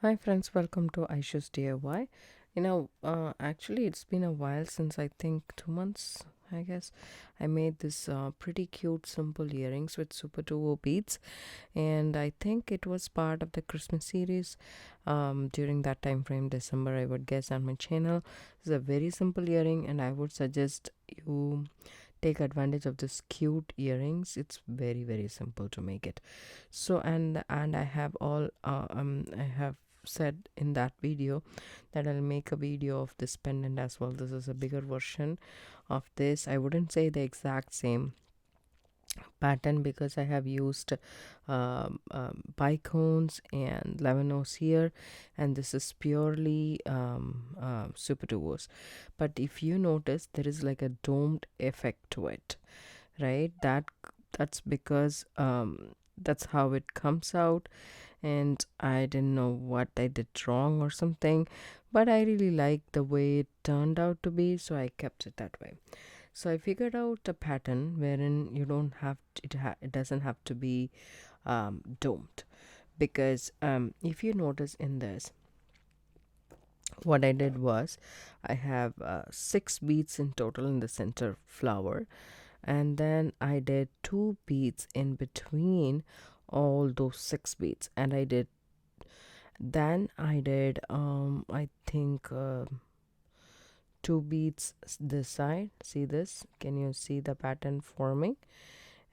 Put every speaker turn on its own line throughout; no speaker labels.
Hi friends, welcome to Aisha's DIY. Actually it's been a while since I think 2 months, I guess. I made this pretty cute simple earrings with Superduo beads, and I think it was part of the Christmas series during that time frame, December, I would guess, on my channel. It's a very simple earring, and I would suggest you take advantage of this cute earrings. It's very simple to make it. So and I have said in that video that I'll make a video of this pendant as well. This is a bigger version of this. I wouldn't say the exact same pattern because I have used bicones and levanos here, and this is purely super duos. But if you notice, there is like a domed effect to it, right? That's because that's how it comes out, and I didn't know what I did wrong or something, but I really liked the way it turned out to be, so I kept it that way. So I figured out a pattern wherein you don't have it doesn't have to be domed, because if you notice in this, what I did was I have 6 beads in total in the center flower, and then I did 2 beads in between all those 6 beads, and I did I think 2 beads this side. See this? Can you see the pattern forming?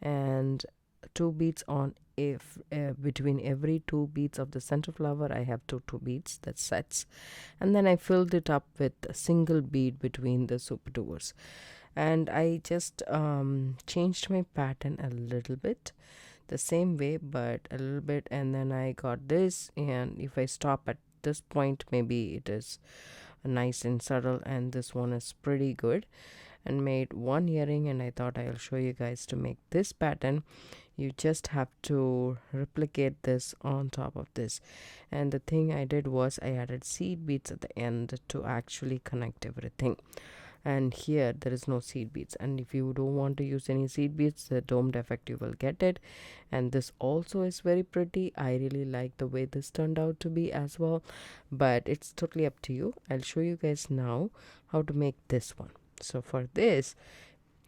And 2 beads on if between every 2 beads of the center flower I have two beads, that sets, and then I filled it up with a single bead between the super doors, and I just changed my pattern a little bit, the same way but a little bit, and then I got this, and if I stop at this point, maybe it is nice and subtle, and this one is pretty good, and made one earring. And I thought I'll show you guys to make this pattern. You just have to replicate this on top of this, and the thing I did was I added seed beads at the end to actually connect everything. And here there is no seed beads, and if you don't want to use any seed beads, the domed effect, you will get it. And this also is very pretty. I really like the way this turned out to be as well, but it's totally up to you. I'll show you guys now how to make this one. So for this,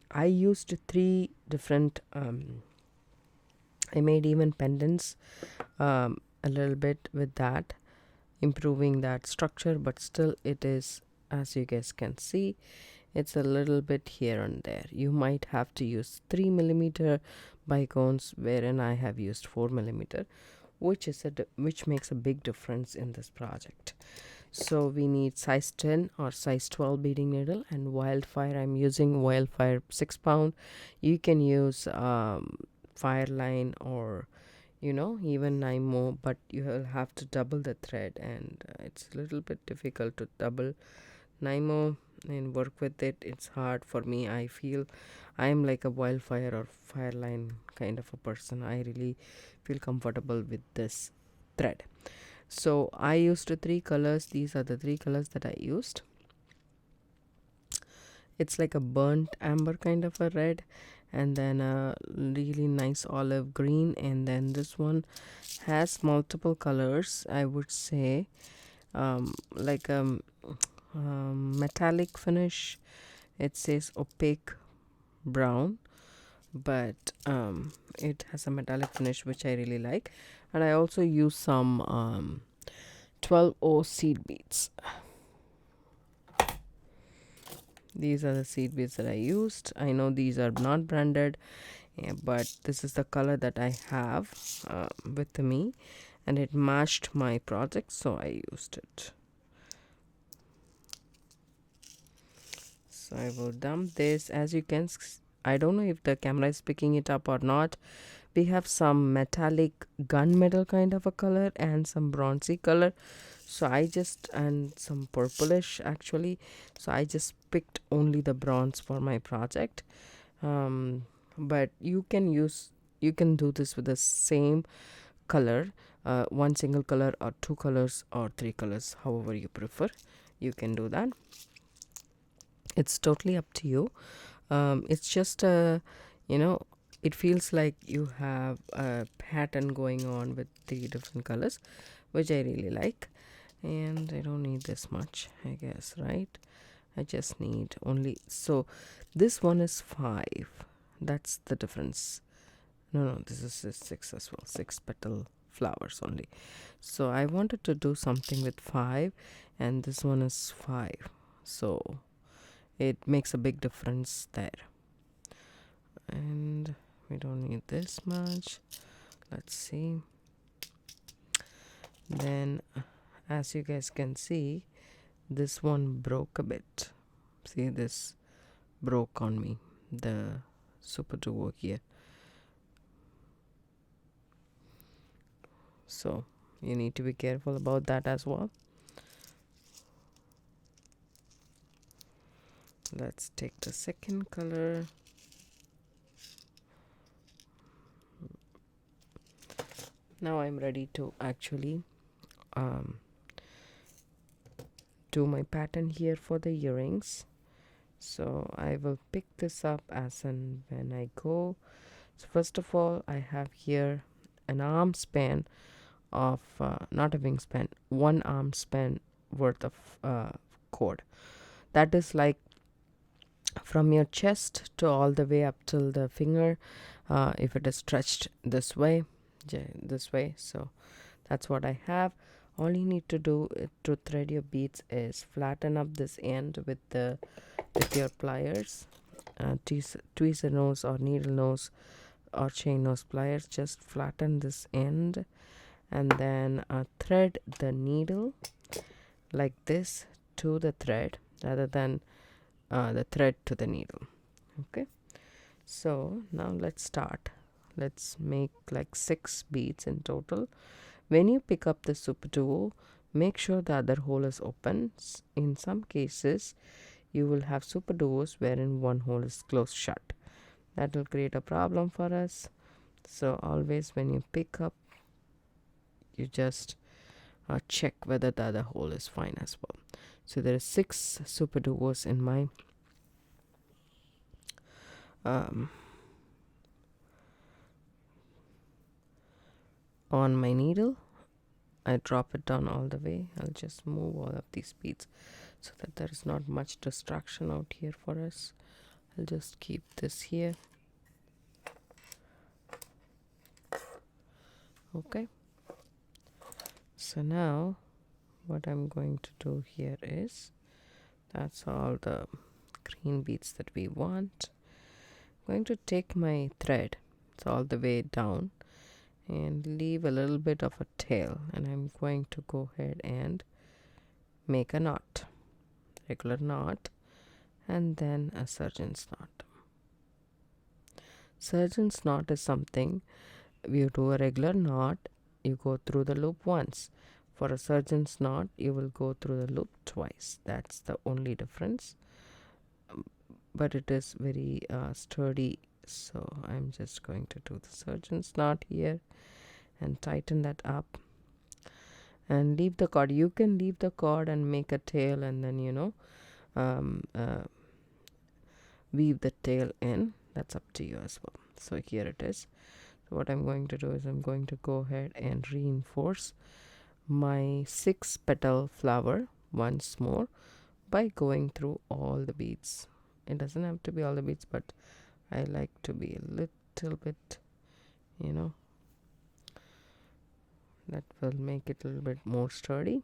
I used 3 different I made even pendants a little bit with that, improving that structure, but still it is, as you guys can see, it's a little bit here and there. You might have to use 3 millimeter bicones, wherein I have used 4 millimeter, which makes a big difference in this project. So we need size 10 or size 12 beading needle, and wildfire, I'm using wildfire 6 pound. You can use fireline, or even Nimo, but you will have to double the thread, and it's a little bit difficult to double Nimo and work with it. It's hard for me. I feel I am like a wildfire or fireline kind of a person. I really feel comfortable with this thread. So I used 3 colors. These are the 3 colors that I used. It's like a burnt amber kind of a red, and then a really nice olive green, and then this one has multiple colors, I would say, like a metallic finish. It says opaque brown, but it has a metallic finish, which I really like. And I also use some 12O seed beads. These are the seed beads that I used. I know these are not branded, but this is the color that I have with me, and it matched my project, so I used it. So I will dump this. As you can, I don't know if the camera is picking it up or not. We have some metallic gunmetal kind of a color and some bronzy color, so and some purplish actually, so I just picked only the bronze for my project. But you can do this with the same color, one single color or 2 colors or 3 colors, however you prefer. You can do that. It's totally up to you. It's just it feels like you have a pattern going on with 3 different colors, which I really like. And I don't need this much, I guess, right? I just need only, so this one is 5. That's the difference. No, this is a 6 as well. 6 petal flowers only. So I wanted to do something with 5, and this one is 5. So it makes a big difference there. And we don't need this much. Let's see. Then, as you guys can see, this one broke a bit. See, this broke on me, the Superduo here. So you need to be careful about that as well. Let's take the second color. Now I'm ready to actually do my pattern here for the earrings. So I will pick this up as and when I go. So first of all, I have here an arm span of not a wingspan, one arm span worth of cord. That is like from your chest to all the way up till the finger, if it is stretched this way. So that's what I have. All you need to do to thread your beads is flatten up this end with your pliers, tweezer nose or needle nose or chain nose pliers. Just flatten this end, and then thread the needle like this to the thread rather than the thread to the needle. Okay, so now let's start. Let's make like 6 beads in total. When you pick up the Superduo, make sure the other hole is open. In some cases, you will have Superduos wherein one hole is closed shut. That will create a problem for us. So always when you pick up, you just check whether the other hole is fine as well. So there are 6 Superduos in my on my needle. I drop it down all the way. I'll just move all of these beads so that there is not much distraction out here for us. I'll just keep this here. Okay, so now what I'm going to do here is, that's all the green beads that we want. I'm going to take my thread, it's all the way down, and leave a little bit of a tail, and I'm going to go ahead and make a knot, regular knot, and then a surgeon's knot. Surgeon's knot is something, you do a regular knot, you go through the loop once. For a surgeon's knot, you will go through the loop twice. That's the only difference, but it is very sturdy. So I'm just going to do the surgeon's knot here and tighten that up and leave the cord. You can leave the cord and make a tail, and then weave the tail in. That's up to you as well. So here it is. So what I'm going to do is I'm going to go ahead and reinforce my 6 petal flower once more by going through all the beads. It doesn't have to be all the beads, but I like to be a little bit, that will make it a little bit more sturdy,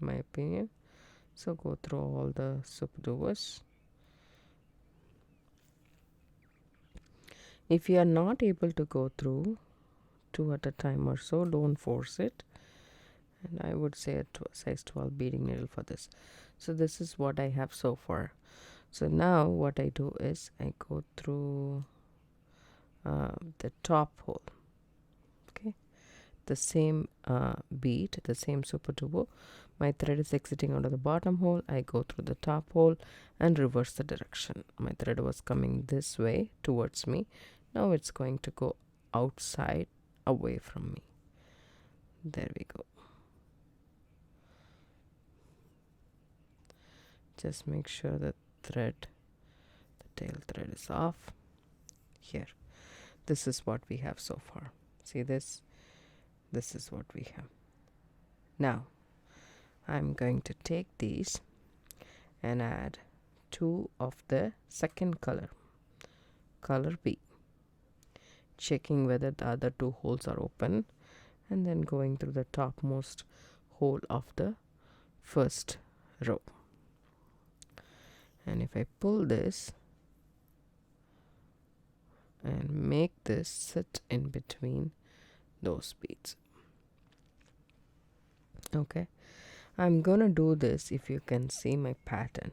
in my opinion. So go through all the Superduos. If you are not able to go through 2 at a time or so, don't force it. And I would say a size 12 beading needle for this. So this is what I have so far. So now what I do is I go through the top hole. Okay, the same bead, the same Superduo. My thread is exiting out of the bottom hole. I go through the top hole and reverse the direction. My thread was coming this way towards me. Now it's going to go outside, away from me. There we go. Just make sure the tail thread is off. Here, this is what we have so far. See this? This is what we have. Now I'm going to take these and add 2 of the second color B, checking whether the other 2 holes are open, and then going through the topmost hole of the first row. And if I pull this and make this sit in between those beads. Okay, I'm gonna do this. If you can see my pattern,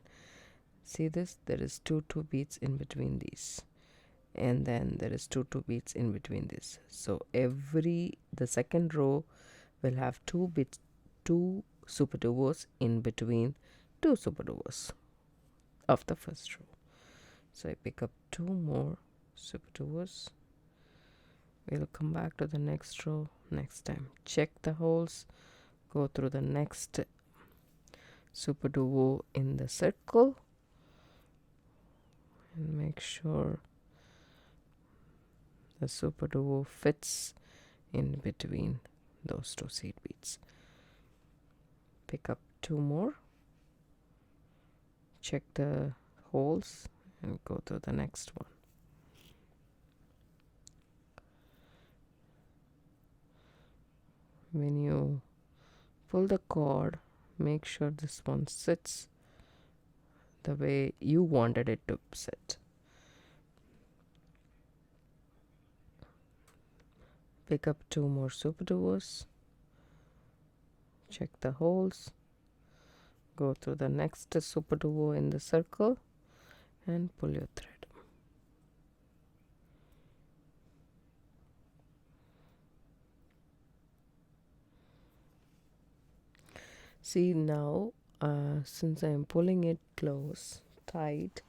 see this, there is two beads in between these, and then there is two beads in between this. So the second row will have 2 superduos in between 2 superduos of the first row. So I pick up 2 more superduos. We'll come back to the next row next time. Check the holes, go through the next superduo in the circle, and make sure the superduo fits in between those 2 seed beads. Pick up 2 more, check the holes, and go to the next one. When you pull the cord, make sure this one sits the way you wanted it to sit. Pick up 2 more superduos, check the holes, go to the next superduo in the circle, and pull your thread. See now, since I am pulling it close, tight,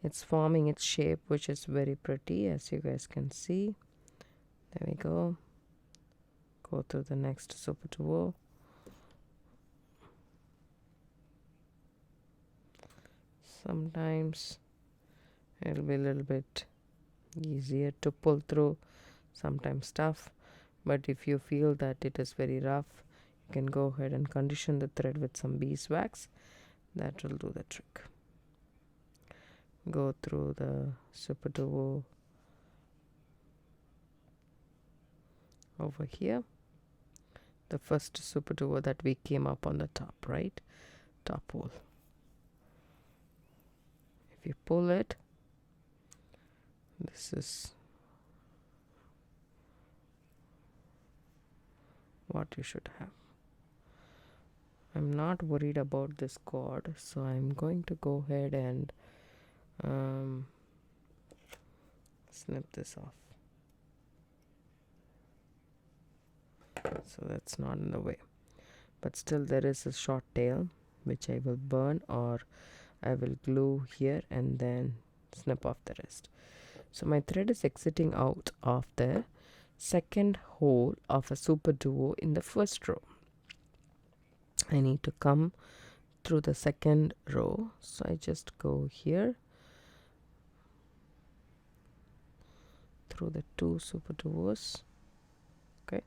it's forming its shape, which is very pretty, as you guys can see. There we go. Go to the next superduo. Sometimes it'll be a little bit easier to pull through, sometimes tough, but if you feel that it is very rough, you can go ahead and condition the thread with some beeswax. That will do the trick. Go through the superduo over here, the first superduo that we came up on the top, right? Top hole. If you pull it, this is what you should have. I'm not worried about this cord, so I'm going to go ahead and snip this off, so that's not in the way. But still there is a short tail which I will burn, or I will glue here and then snip off the rest. So my thread is exiting out of the second hole of a superduo in the first row. I need to come through the second row, so I just go here through the 2 superduos, okay,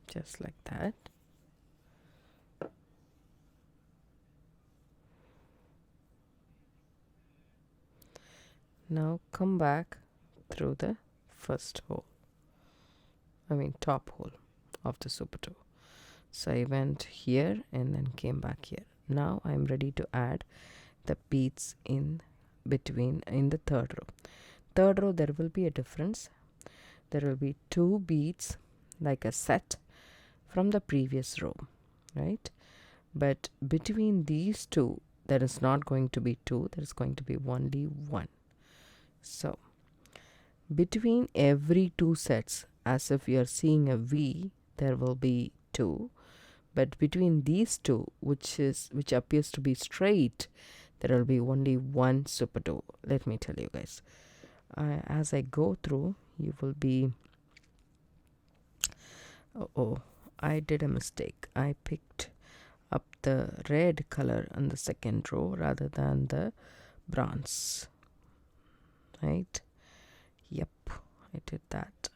just like that. Now come back through the first hole, top hole of the superduo. So I went here and then came back here. Now I'm ready to add the beads in between in the third row. Third row, there will be a difference. There will be 2 beads like a set from the previous row, right? But between these 2, there is not going to be 2, there is going to be only 1. So between every 2 sets, as if you are seeing a V, there will be 2, but between these 2, which appears to be straight, there will be only 1 superduo. Let me tell you guys, as I go through, you will be I did a mistake. I picked up the red color on the second row rather than the bronze, right? Yep, I did that.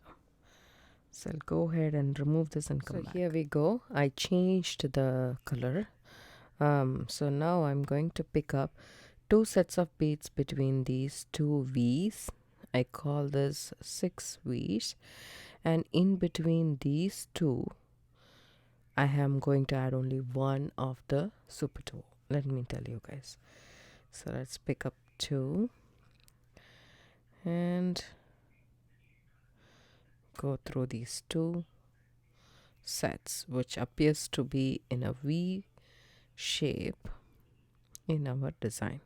So I'll go ahead and remove this and come back. Here we go. I changed the color. So now I'm going to pick up 2 sets of beads between these 2 V's. I call this 6 V's, and in between these 2 I am going to add only one of the Superduo. Let me tell you guys. So let's pick up 2 and go through these 2 sets, which appears to be in a V shape in our design.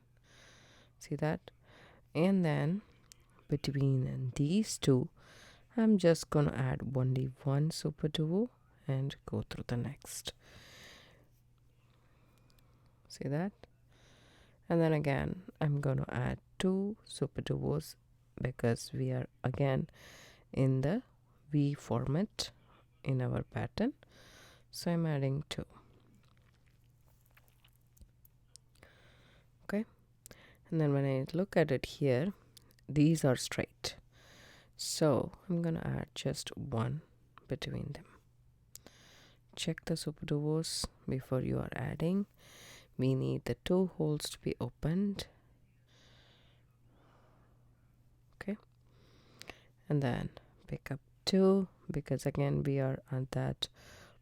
See that? And then between these 2 I'm just gonna add only one Superduo and go through the next. See that? And then again I'm gonna add 2 Superduos because we are again in the V format in our pattern. So I'm adding 2. Okay, and then when I look at it here, these are straight, so I'm gonna add just one between them. Check the Superduos before you are adding. We need the 2 holes to be opened. Okay, and then pick up 2 because again we are at that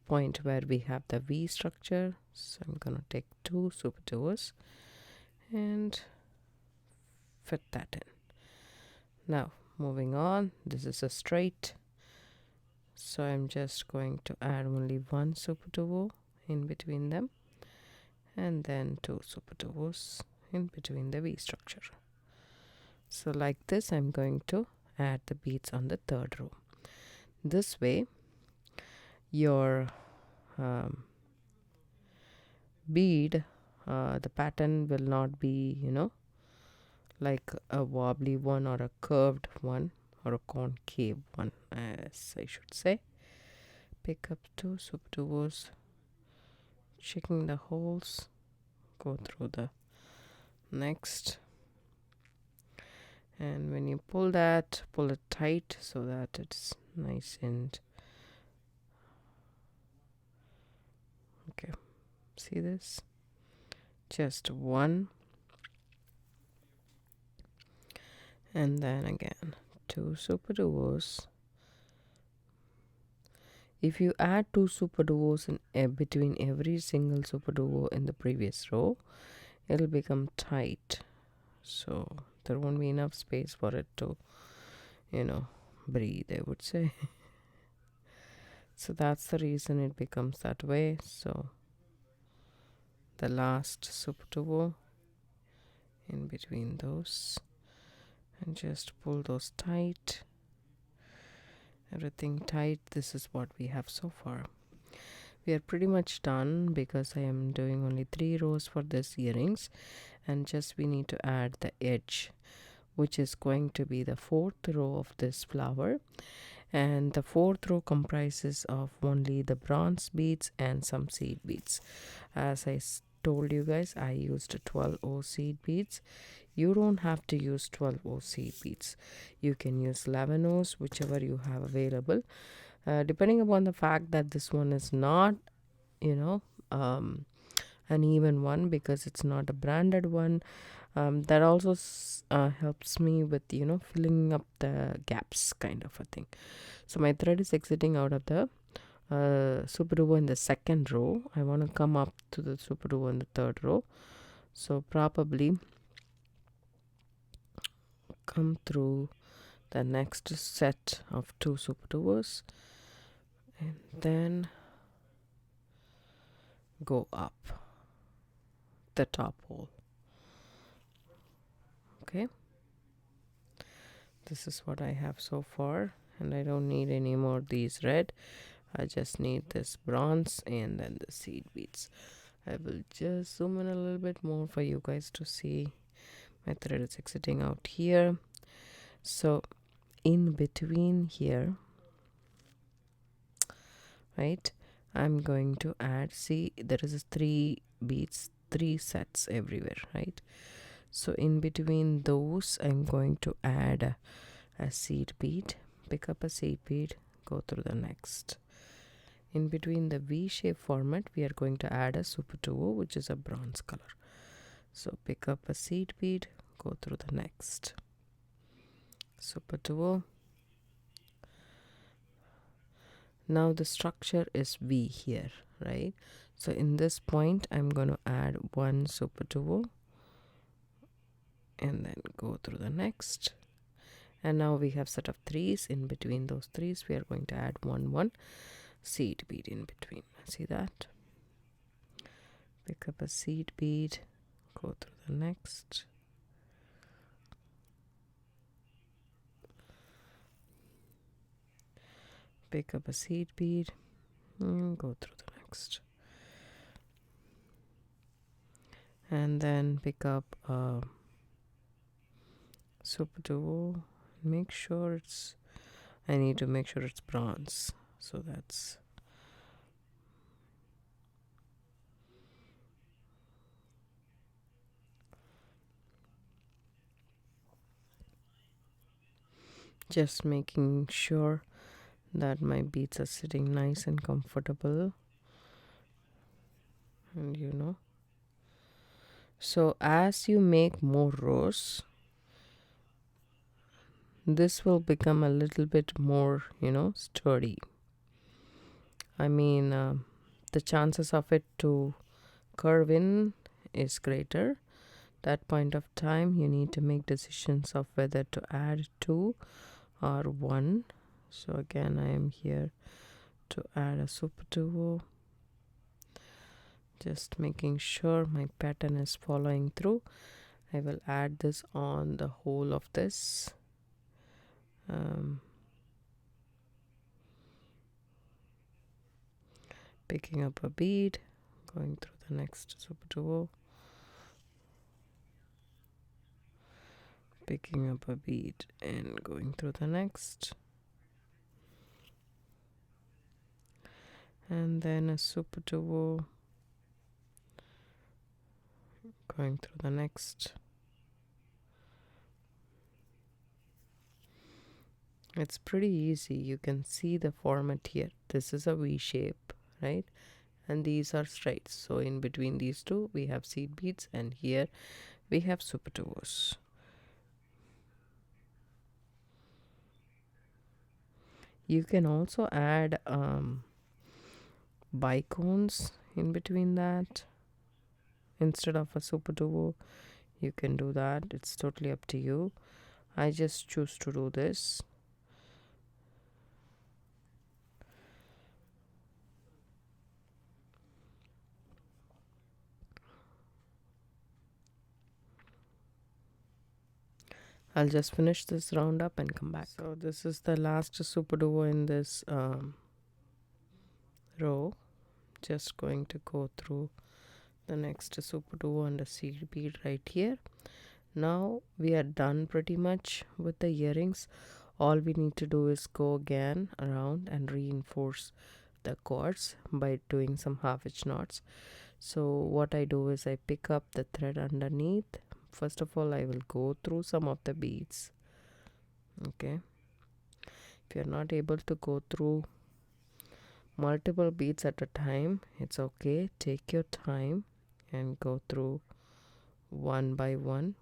point where we have the V structure. So I'm gonna take 2 Superduos and fit that in. Now moving on, this is a straight, so I'm just going to add only one Superduo in between them and then 2 Superduos in between the V structure. So like this I'm going to add the beads on the 3rd row. This way your bead, the pattern will not be, like a wobbly one or a curved one or a concave one, as I should say. Pick up 2 Superduos, checking the holes, go through the next, and when you pull it tight so that it's nice and okay. See this? Just one, and then again 2 Superduos. If you add 2 Superduos in between every single Superduo in the previous row, it'll become tight, so there won't be enough space for it to breathe, I would say. So that's the reason it becomes that way. So the last Superduo in between those and just pull those tight, everything tight. This is what we have so far. We are pretty much done because I am doing only 3 rows for this earrings, and just we need to add the edge, which is going to be the 4th row of this flower, and the 4th row comprises of only the bronze beads and some seed beads. As I told you guys, I used 12O seed beads. You don't have to use 12O seed beads. You can use 11Os, whichever you have available, depending upon the fact that this one is not an even one because it's not a branded one. That also helps me with filling up the gaps, kind of a thing. So my thread is exiting out of the Superduo in the 2nd row. I want to come up to the Superduo in the 3rd row, so probably come through the next set of 2 Superduos and then go up the top hole. Okay, this is what I have so far, and I don't need any more these red. I just need this bronze and then the seed beads. I will just zoom in a little bit more for you guys to see. My thread is exiting out here, so in between here, right, I'm going to add, see there is 3 beads, 3 sets everywhere, right? So in between those I'm going to add a seed bead. Pick up a seed bead, go through the next. In between the V shape format, we are going to add a Superduo, which is a bronze color. So pick up a seed bead, go through the next. Superduo. Now the structure is V here, right? So in this point, I'm going to add one Superduo and then go through the next. And now we have set of threes. In between those threes, we are going to add one seed bead in between. See that? Pick up a seed bead, go through the next. Pick up a seed bead and go through the next. And then pick up a Superduo. Make sure it's, I need to make sure it's bronze. So that's just making sure that my beads are sitting nice and comfortable. And you know, so as you make more rows, this will become a little bit more, you know, sturdy. I mean, the chances of it to curve in is greater. That point of time, you need to make decisions of whether to add 2 or 1. So again, I am here to add a Superduo. Just making sure my pattern is following through. I will add this on the whole of this. Picking up a bead, going through the next Superduo. Picking up a bead and going through the next. And then a Superduo, going through the next. It's pretty easy. You can see the format here. This is a V shape, right? And these are straight. So in between these two, we have seed beads, and here we have Superduos. You can also add bicones in between that. Instead of a Superduo, you can do that. It's totally up to you. I just choose to do this. I'll just finish this round up and come back. So this is the last Superduo in this row. Just going to go through the next Superduo and a seed bead right here. Now we are done pretty much with the earrings. All we need to do is go again around and reinforce the cords by doing some half-inch knots. So what I do is I pick up the thread underneath. First of all, I will go through some of the beads. Okay, if you're not able to go through multiple beads at a time, it's okay. Take your time and go through one by one.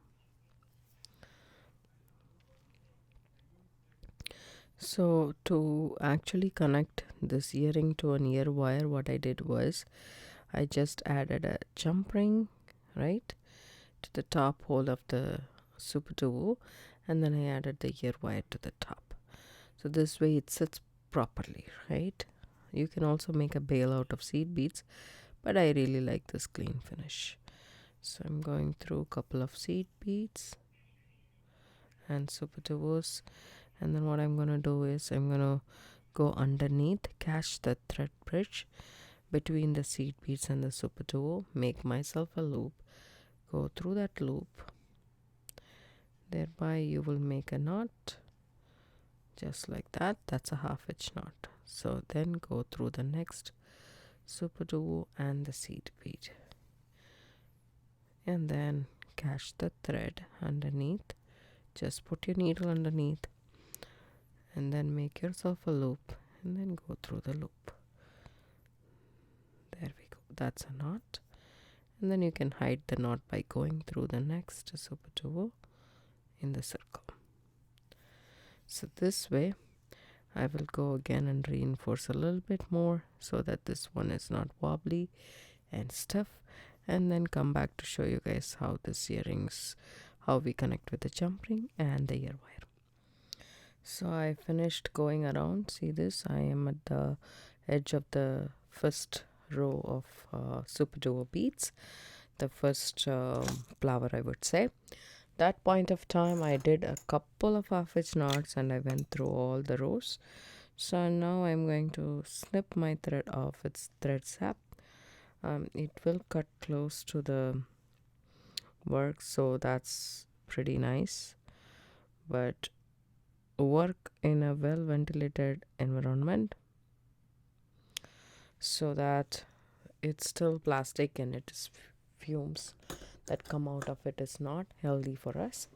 So to actually connect this earring to an ear wire, what I did was I just added a jump ring, right, to the top hole of the Superduo, and then I added the ear wire to the top. So this way it sits properly, right? You can also make a bail out of seed beads, but I really like this clean finish. So I'm going through a couple of seed beads and Superduos, and then what I'm going to do is I'm going to go underneath, catch the thread bridge between the seed beads and the Superduo, make myself a loop, go through that loop. Thereby you will make a knot just like that. That's a half-inch knot. So then go through the next Superduo and the seed bead, and then catch the thread underneath. Just put your needle underneath and then make yourself a loop and then go through the loop. There we go, that's a knot. And then you can hide the knot by going through the next Superduo in the circle. So this way I will go again and reinforce a little bit more so that this one is not wobbly and stiff, and then come back to show you guys how this earrings, how we connect with the jump ring and the ear wire. So I finished going around. See this, I am at the edge of the first row of Superduo beads, the first flower I would say. That point of time I did a couple of half-inch knots and I went through all the rows. So now I'm going to snip my thread off its thread sap. It will cut close to the work, so that's pretty nice, but work in a well ventilated environment so that it's still plastic and it is fumes that come out of it is not healthy for us.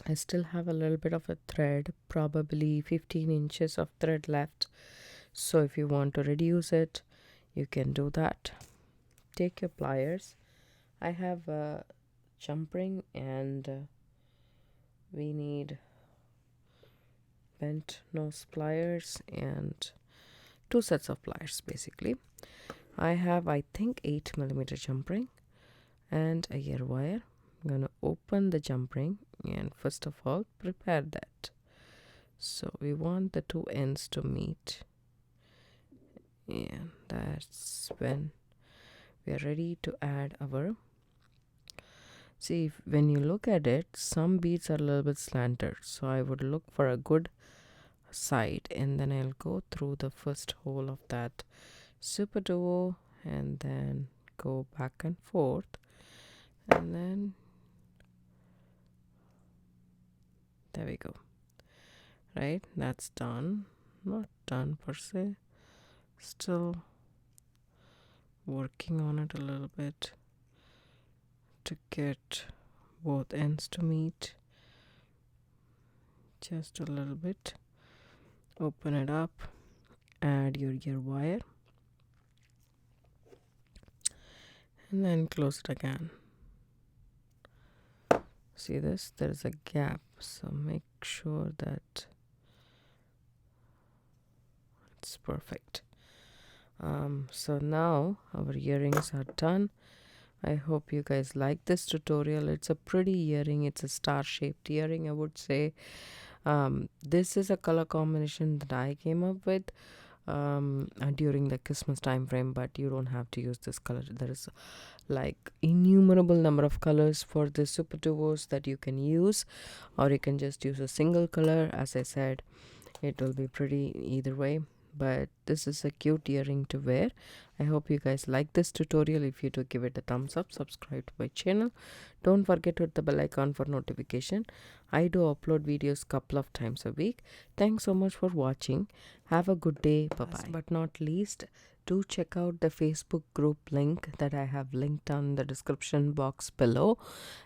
I still have a little bit of a thread, probably 15 inches of thread left, so if you want to reduce it you can do that. Take your pliers. I have a jump ring and we need bent nose pliers and 2 sets of pliers basically. I have, I think, 8mm jump ring and a ear wire. I'm going to open the jump ring and first of all prepare that. So we want the two ends to meet, and that's when we are ready to add our, see, when you look at it, some beads are a little bit slanted, so I would look for a good side and then I'll go through the first hole of that Superduo and then go back and forth, and then there we go. Right, that's done. Not done per se, still working on it a little bit to get both ends to meet just a little bit. Open it up, add your ear wire and then close it again. See this, there's a gap, so make sure that it's perfect. So now our earrings are done. I hope you guys like this tutorial. It's a pretty earring. It's a star shaped earring, I would say. This is a color combination that I came up with during the Christmas time frame, but you don't have to use this color. There is like innumerable number of colors for the Superduos that you can use, or you can just use a single color. As I said, it will be pretty either way, but this is a cute earring to wear. I hope you guys like this tutorial. If you do, give it a thumbs up, subscribe to my channel, don't forget to hit the bell icon for notification. I do upload videos couple of times a week. Thanks so much for watching. Have a good day. Bye bye. Last but not least, do check out the Facebook group link that I have linked down in the description box below,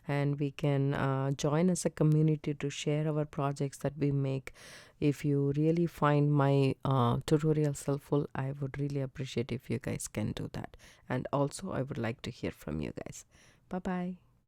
and we can join as a community to share our projects that we make. If you really find my tutorials helpful, I would really appreciate if you guys can do that, and also I would like to hear from you guys. Bye bye.